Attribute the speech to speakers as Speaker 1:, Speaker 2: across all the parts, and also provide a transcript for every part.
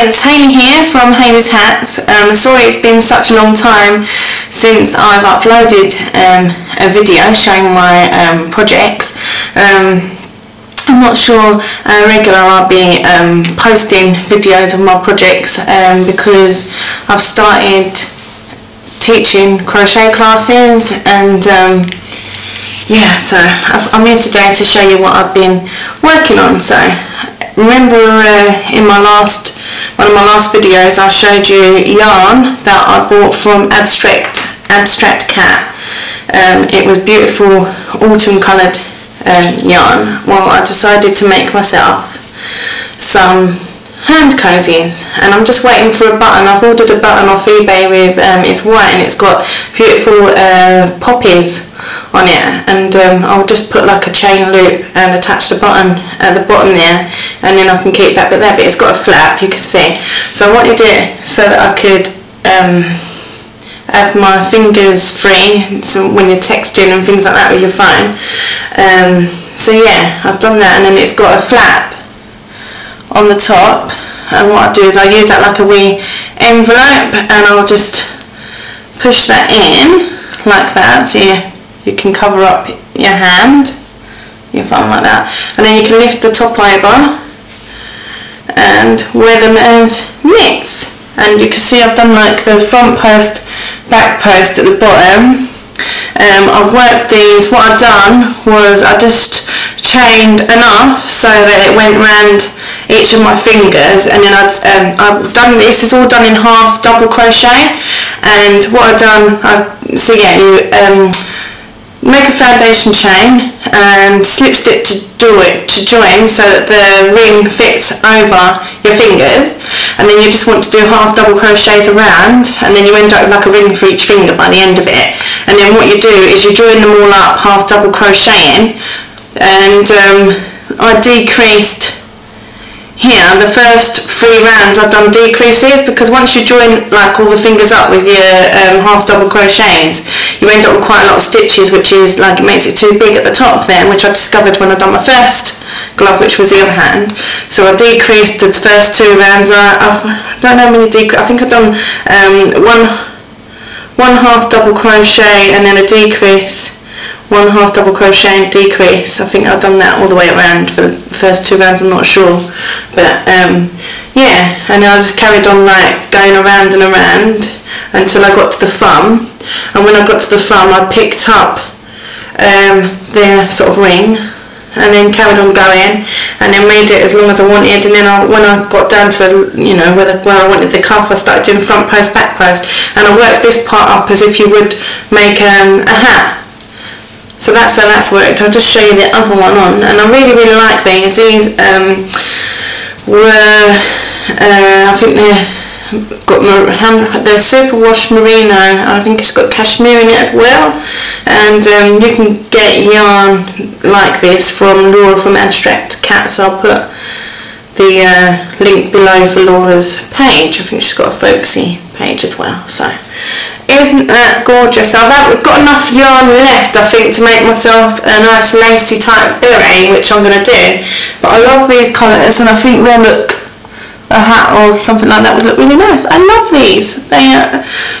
Speaker 1: it's Hayley here from Haylees Hats. Sorry it's been such a long time since I've uploaded a video showing my projects. I'm not sure regular I'll be posting videos of my projects because I've started teaching crochet classes, and yeah, so I'm here today to show you what I've been working on. So remember in one of my last videos I showed you yarn that I bought from Abstract Cat. It was beautiful autumn coloured yarn. Well, I decided to make myself some hand cozies, and I'm just waiting for a button. I've ordered a button off eBay with it's white and it's got beautiful poppies on it, and I'll just put like a chain loop and attach the button at the bottom there, and then I can keep that bit there, but it's got a flap, you can see. So I wanted it so that I could have my fingers free, so when you're texting and things like that with your phone. So yeah, I've done that, and then it's got a flap on the top, and what I do is I use that like a wee envelope, and I'll just push that in like that, so you can cover up your hand, your thumb like that, and then you can lift the top over and wear them as mitts. And you can see I've done like the front post, back post at the bottom. I've worked these. What I've done was I just chained enough so that it went round each of my fingers, and then I've done this is all done in half double crochet. And what I've done, so yeah, you make a foundation chain and slip stitch to join so that the ring fits over your fingers, and then you just want to do half double crochets around, and then you end up with like a ring for each finger by the end of it. And then what you do is you join them all up half double crocheting, and I decreased here. The first 3 rounds I've done decreases, because once you join like all the fingers up with your half double crochets, you end up with quite a lot of stitches, which is like, it makes it too big at the top there, which I discovered when I done my first glove, which was the other hand. So I decreased the first 2 rounds. I don't know how many I think I've done one half double crochet and then a decrease, one half double crochet and decrease. I think I've done that all the way around for the first 2 rounds, I'm not sure, but yeah, and I just carried on like going around and around until I got to the thumb. And when I got to the thumb, I picked up the sort of ring, and then carried on going, and then made it as long as I wanted. And then when I got down to, you know, where I wanted the cuff, I started doing front post, back post, and I worked this part up as if you would make a hat. So that's how that's worked. I'll just show you the other one on, and I really like these. These were I think they're superwash merino. I think it's got cashmere in it as well, and you can get yarn like this from Laura from Abstract Cat, so I'll put the link below for Laura's page. I think she's got a folksy page as well. So isn't that gorgeous? I've got enough yarn left, I think, to make myself a nice lacy type beret, which I'm going to do. But I love these colours, and I think they'll look, a hat or something like that would look really nice. I love these. They are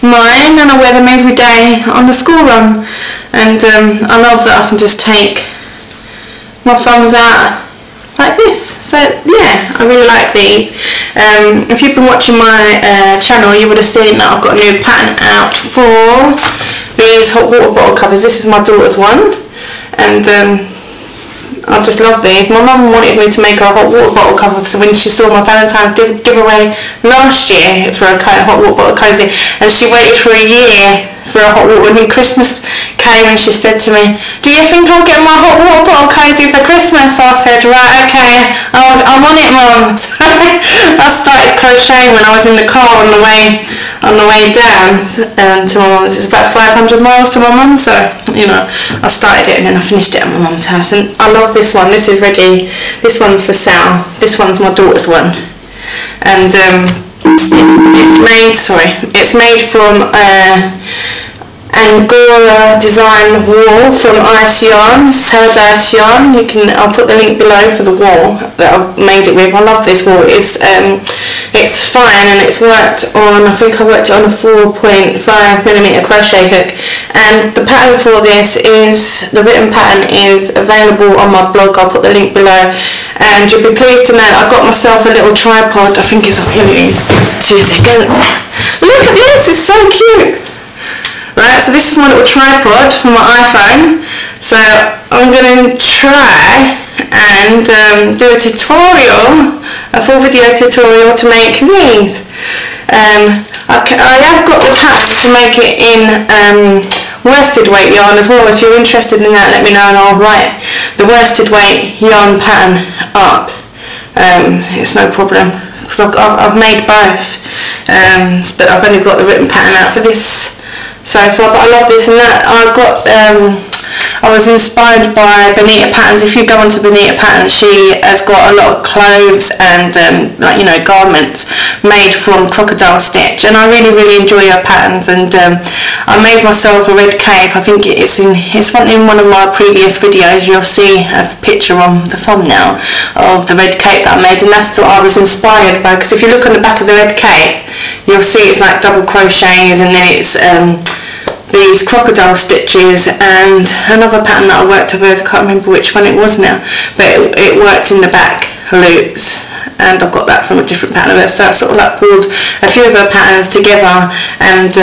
Speaker 1: mine, and I wear them every day on the school run. And I love that I can just take my thumbs out like this. So yeah, I really like these. If you've been watching my channel, you would have seen that I've got a new pattern out for these hot water bottle covers. This is my daughter's one, and I just love these. My mum wanted me to make her a hot water bottle cover, because when she saw my Valentine's giveaway last year for a hot water bottle cozy, and she waited for a year for a hot water, when Christmas came and she said to me, "Do you think I'll get my hot water bottle cozy for Christmas?" I said, "Right, okay, I'm on it, Mum." So I started crocheting when I was in the car on the way down to my mum's. It's about 500 miles to my mum's, so you know, I started it and then I finished it at my mum's house. And I love this one. This is ready. This one's for Sal. This one's my daughter's one, and it's made from Angora design wool from ice yarn. It's paradise yarn. I'll put the link below for the wool that I've made it with. I love this wool. It's it's fine, and it's worked on, I think I worked it on a 4.5mm crochet hook. And the pattern for this is, the written pattern is available on my blog. I'll put the link below, and you'll be pleased to know I got myself a little tripod. I think it's up here, it is. 2 seconds. Look at this, it's so cute. Right, so this is my little tripod for my iPhone. So I'm going to try and do a tutorial, a full video tutorial to make these. I have got the pattern to make it in worsted weight yarn as well. If you're interested in that, let me know and I'll write the worsted weight yarn pattern up. It's no problem, because I've made both, but I've only got the written pattern out for this so far. But I love this, and that I was inspired by Bonita Patterns. If you go onto Bonita Patterns, she has got a lot of clothes and like, you know, garments made from crocodile stitch, and I really enjoy her patterns. And I made myself a red cape. I think it's in one of my previous videos. You'll see a picture on the thumbnail of the red cape that I made, and that's what I was inspired by, because if you look on the back of the red cape, you'll see it's like double crochets, and then it's these crocodile stitches, and another pattern that I worked with, I can't remember which one it was now, but it worked in the back loops, and I've got that from a different pattern of it. So I sort of like pulled a few of her patterns together, and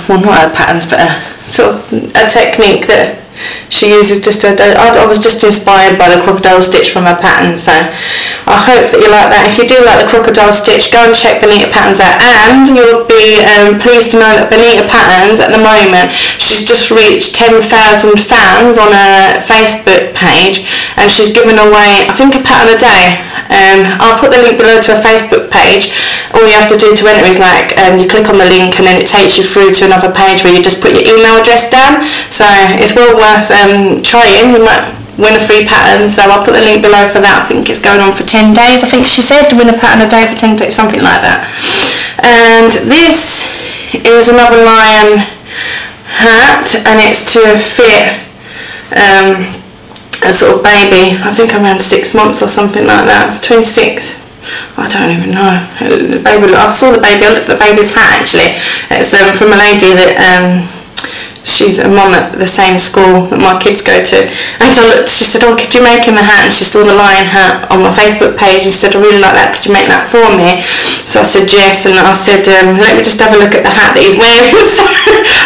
Speaker 1: well, not her patterns, but sort of a technique that she uses. I was just inspired by the crocodile stitch from her pattern, so I hope that you like that. If you do like the crocodile stitch, go and check Bonita Patterns out, and you'll be pleased to know that Bonita Patterns at the moment, she's just reached 10,000 fans on her Facebook page, and she's given away, I think, a pattern a day. I'll put the link below to her Facebook page. All you have to do to enter is like you click on the link, and then it takes you through to another page where you just put your email address down. So it's well worth trying. You might win a free pattern, so I'll put the link below for that. I think it's going on for 10 days. I think she said to win a pattern a day for 10 days, something like that. And this is another lion hat, and it's to fit a sort of baby, I think around 6 months or something like that, between 6, I don't even know. The baby, I saw the baby, I looked at the baby's hat actually. It's from a lady that she's a mum at the same school that my kids go to, and I looked, she said, oh, could you make him a hat? And she saw the lion hat on my Facebook page, and she said, I really like that, could you make that for me? So I said yes, and I said, let me just have a look at the hat that he's wearing. So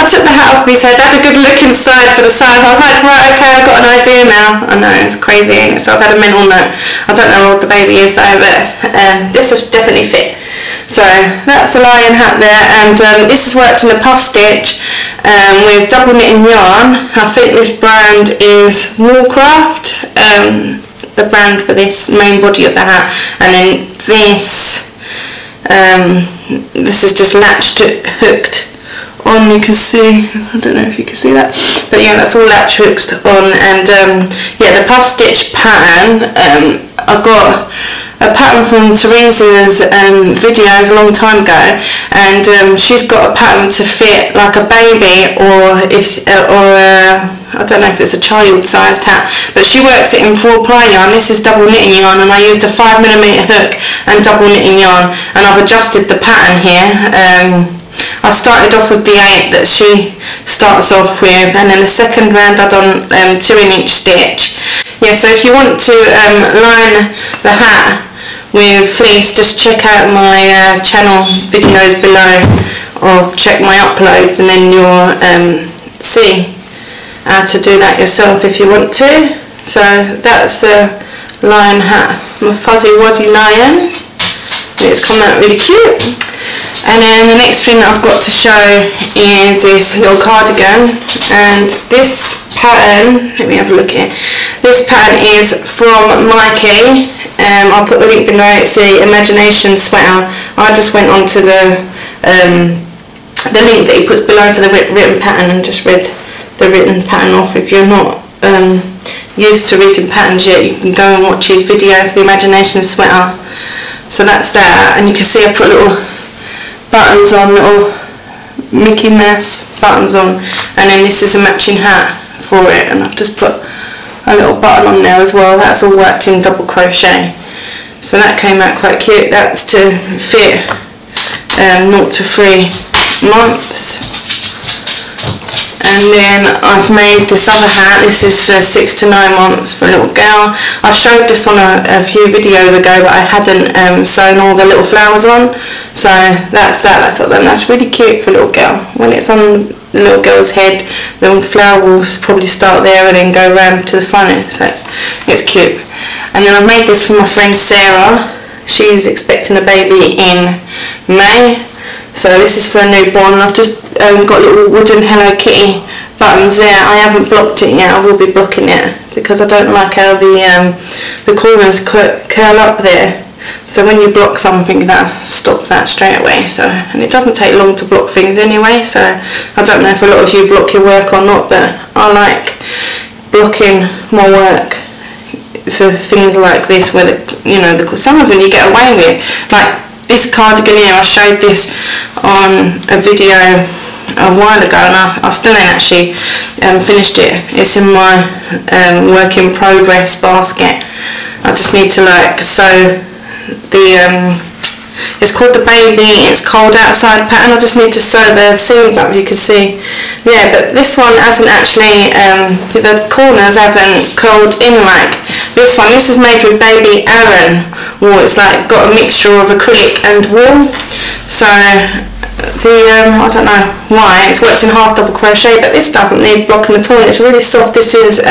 Speaker 1: I took the hat off his head, had a good look inside for the size. I was like, right, okay, I've got an idea now. I know, it's crazy, ain't it? So I've had a mental note. I don't know how old the baby is, so, but this will definitely fit. So that's a lion hat there, and this is worked in a puff stitch with double knitting yarn. I think this brand is Woolcraft, the brand for this main body of the hat, and then this is just latched, hooked on. You can see, I don't know if you can see that, but yeah, that's all latch hooked on. And yeah, the puff stitch pattern, I got a pattern from Teresa's videos a long time ago, and she's got a pattern to fit like a baby, or I don't know if it's a child-sized hat, but she works it in 4-ply yarn. This is double knitting yarn, and I used a 5mm hook and double knitting yarn, and I've adjusted the pattern here. I started off with the 8 that she starts off with, and then the second round I've done 2 in each stitch. Yeah, so if you want to line the hat with fleece, just check out my channel videos below, or check my uploads, and then you'll see how to do that yourself if you want to. So that's the lion hat, my fuzzy wuzzy lion. It's come out really cute. And then the next thing that I've got to show is this little cardigan, and this pattern, let me have a look here. This pattern is from Mikey. I'll put the link below. It's the Imagination sweater. I just went onto the link that he puts below for the written pattern and just read the written pattern off. If you're not used to reading patterns yet, you can go and watch his video for the Imagination sweater. So that's that, and you can see I put little buttons on, little Mickey Mouse buttons on, and then this is a matching hat for it, and I've just put a little button on there as well. That's all worked in double crochet. So that came out quite cute. That's to fit 0 to 3 months. And then I've made this other hat. This is for 6 to 9 months for a little girl. I showed this on a few videos ago, but I hadn't sewn all the little flowers on. So that's that. That's really cute for a little girl. When it's on the little girl's head, the flower will probably start there and then go around to the front. So it's cute. And then I made this for my friend Sarah. She's expecting a baby in May. So this is for a newborn, and I've just got little wooden Hello Kitty buttons there. I haven't blocked it yet. I will be blocking it because I don't like how the corners curl up there. So when you block something, that stops that straight away. So, and it doesn't take long to block things anyway. So I don't know if a lot of you block your work or not, but I like blocking my work for things like this, where some of them you get away with, like this cardigan here. I showed this on a video a while ago, and I still ain't actually finished it. It's in my work in progress basket. I just need to sew the it's called the Baby It's Cold Outside pattern. I just need to sew the seams up, you can see. Yeah, but this one hasn't actually, the corners haven't curled in like this one. This is made with Baby Aran wool. It's like got a mixture of acrylic and wool. So I don't know why, it's worked in half double crochet, but this doesn't need blocking at all. It's really soft. This is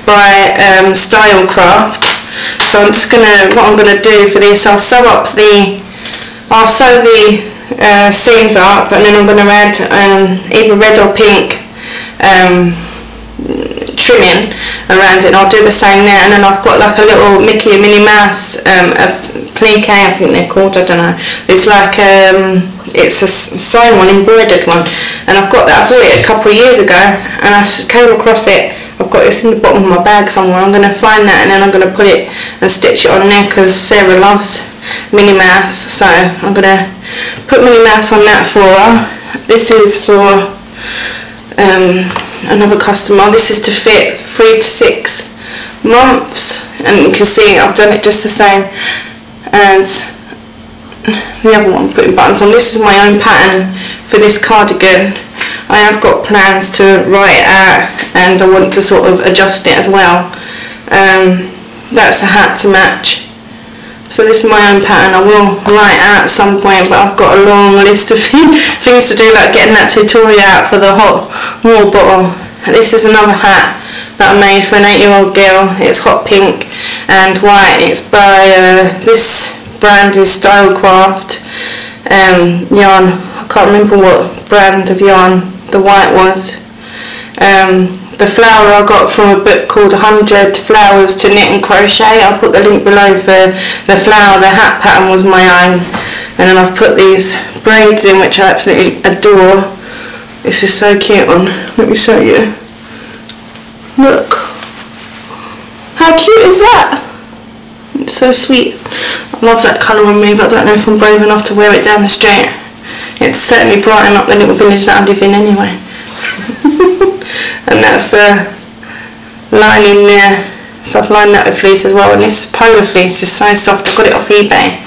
Speaker 1: by Style Craft. So I'm just what I'm gonna do for this, I'll sew the seams up, and then I'm going to add either red or pink trimming around it. And I'll do the same there, and then I've got like a little Mickey and Minnie Mouse applique, I think they're called, I don't know. It's like it's a sewn one, embroidered one, and I've got that. I bought it a couple of years ago, and I came across it. I've got this in the bottom of my bag somewhere. I'm going to find that, and then I'm going to put it and stitch it on there because Sarah loves Minnie Mouse, so I'm going to put Minnie Mouse on that for her. This is for another customer. This is to fit 3 to 6 months, and you can see I've done it just the same as the other one, putting buttons on. This is my own pattern for this cardigan. I have got plans to write it out, and I want to sort of adjust it as well. That's a hat to match. So this is my own pattern. I will write out at some point, but I've got a long list of things to do, like getting that tutorial out for the hot wool bottle. This is another hat that I made for an 8-year-old girl. It's hot pink and white. It's by this brand is Style Craft yarn. I can't remember what brand of yarn the white was. The flower I got from a book called 100 Flowers to Knit and Crochet. I'll put the link below for the flower. The hat pattern was my own, and then I've put these braids in, which I absolutely adore. This is so cute on. Let me show you. Look, how cute is that? It's so sweet. I love that colour on me, but I don't know if I'm brave enough to wear it down the street. It's certainly brighten up the little village that I live in anyway. And that's lining there, so I've lined that with fleece as well. And this polo fleece is so soft. I got it off eBay.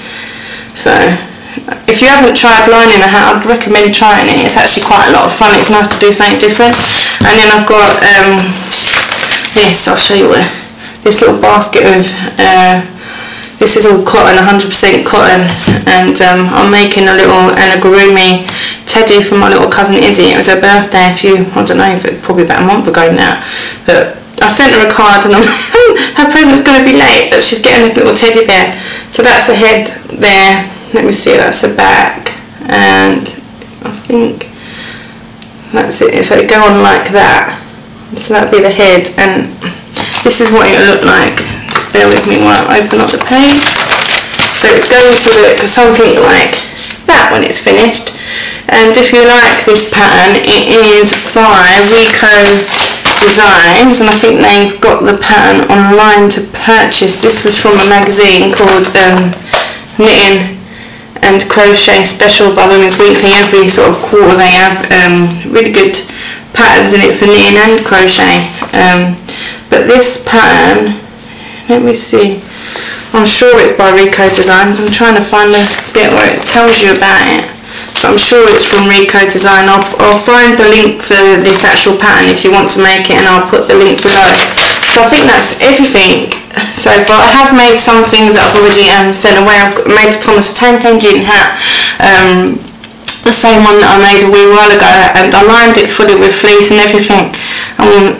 Speaker 1: So if you haven't tried lining a hat, I'd recommend trying it. It's actually quite a lot of fun. It's nice to do something different. And then I've got this. I'll show you this little basket of this is all cotton, 100% cotton, and I'm making a little amigurumi teddy for my little cousin Izzy. It was her birthday I don't know, probably about a month ago now, but I sent her a card, and her present's going to be late, but she's getting a little teddy bear. So that's the head there. Let me see, that's the back, and I think that's it. So it go on like that. So that'd be the head, and this is what it would look like. Just bear with me while I open up the page. So it's going to look something like that when it's finished. And if you like this pattern, it is by Rico Designs, and I think they've got the pattern online to purchase. This was from a magazine called Knitting and Crochet Special by Women's Weekly. Every sort of quarter they have really good patterns in it for knitting and crochet. But this pattern, let me see, I'm sure it's by Rico Designs. I'm trying to find the bit where it tells you about it, but I'm sure it's from Rico Design. I'll find the link for this actual pattern if you want to make it, and I'll put the link below. So I think that's everything so far. I have made some things that I've already sent away. I've made a Thomas the Tank Engine hat, the same one that I made a wee while ago, and I lined it fully with fleece and everything.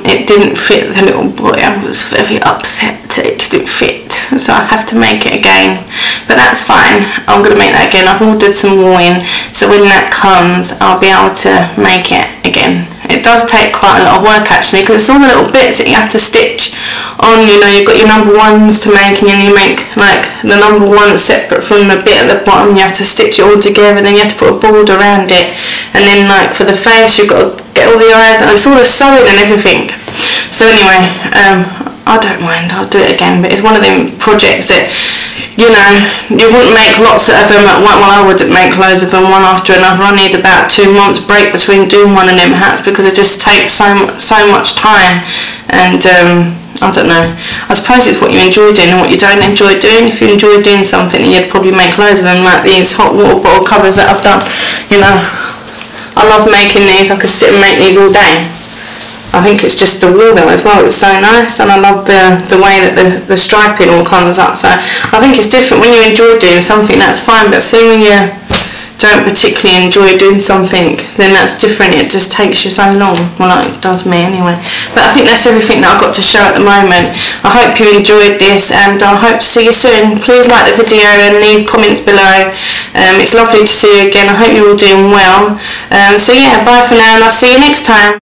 Speaker 1: It didn't fit the little boy. I was very upset that it didn't fit, so I have to make it again, but that's fine. I'm going to make that again. I've ordered some wool in, so when that comes I'll be able to make it again. It does take quite a lot of work actually, because it's all the little bits that you have to stitch on. You know, you've got your number ones to make, and then you make like the number one separate from the bit at the bottom. You have to stitch it all together, then you have to put a border around it, and then like for the face you've got to get all the eyes, and it's all the sewing and everything. So anyway, I don't mind, I'll do it again, but it's one of them projects that, you know, you wouldn't make lots of them at one. Well, I wouldn't make loads of them one after another. I need about 2 months break between doing one of them hats, because it just takes so much time, and I don't know, I suppose it's what you enjoy doing and what you don't enjoy doing. If you enjoy doing something, then you'd probably make loads of them, like these hot water bottle covers that I've done. You know, I love making these. I could sit and make these all day. I think it's just the wool though as well, it's so nice, and I love the way that the striping all comes up. So I think it's different when you enjoy doing something, that's fine, but see, when you don't particularly enjoy doing something, then that's different. It just takes you so long. Well, it does me anyway. But I think that's everything that I've got to show at the moment. I hope you enjoyed this, and I hope to see you soon. Please like the video and leave comments below. It's lovely to see you again. I hope you're all doing well. So yeah, bye for now, and I'll see you next time.